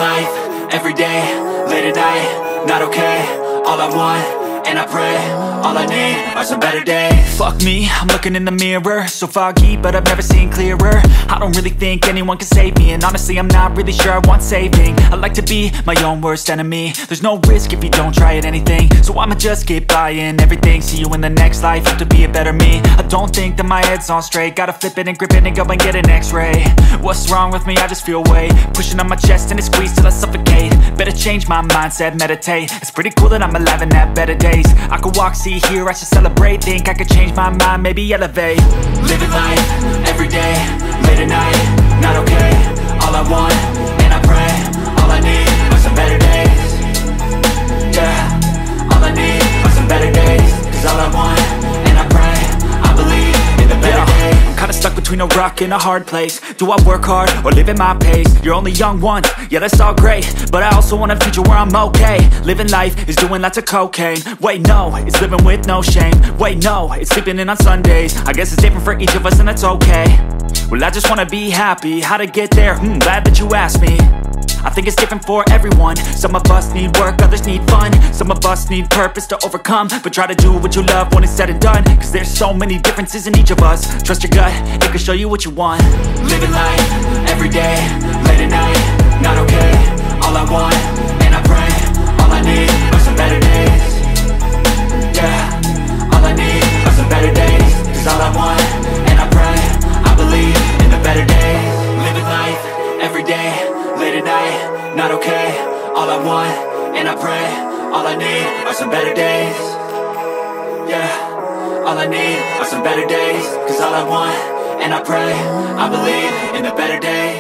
life, every day, late at night, not okay. All I want, and I pray, all I need are some better days. Fuck me, I'm looking in the mirror, so foggy, but I've never seen clearer. I don't really think anyone can save me, and honestly I'm not really sure I want saving. I like to be my own worst enemy. There's no risk if you don't try at anything, so I'ma just keep buying everything. See you in the next life, have to be a better me. I don't think that my head's on straight, gotta flip it and grip it and go and get an x-ray. What's wrong with me? I just feel weight pushing on my chest and it squeezes till I suffocate. Better change my mindset, meditate. It's pretty cool that I'm alive and have better days. I could walk, see, hear, I should celebrate. Think I could change my mind, maybe elevate. Living life, every day, late at night, not okay. All I want, and I pray, all I need are some better days. Yeah, all I need are some better days. Cause all I want, and I pray, I believe in the better days. I'm kinda stuck between a rock and a hard place. Do I work hard or live at my pace? You're only young once, yeah that's all great, but I also want a future where I'm okay. Living life is doing lots of cocaine. Wait no, it's living with no shame. Wait no, it's sleeping in on Sundays. I guess it's different for each of us and that's okay. Well I just wanna be happy, how to get there? Glad that you asked me. I think it's different for everyone. Some of us need work, others need fun. Some of us need purpose to overcome. But try to do what you love when it's said and done, cause there's so many differences in each of us. Trust your gut, it can show you what you want. Living life, every day, late at night, not okay. All I want, and I pray, all I need are some better days. Yeah, all I need are some better days. Cause all I want, and I pray, I believe in the better days. Living life, every day, late at night, not okay. All I want, and I pray, all I need are some better days. Yeah, all I need are some better days. Cause all I want, and I pray, I believe in the better days.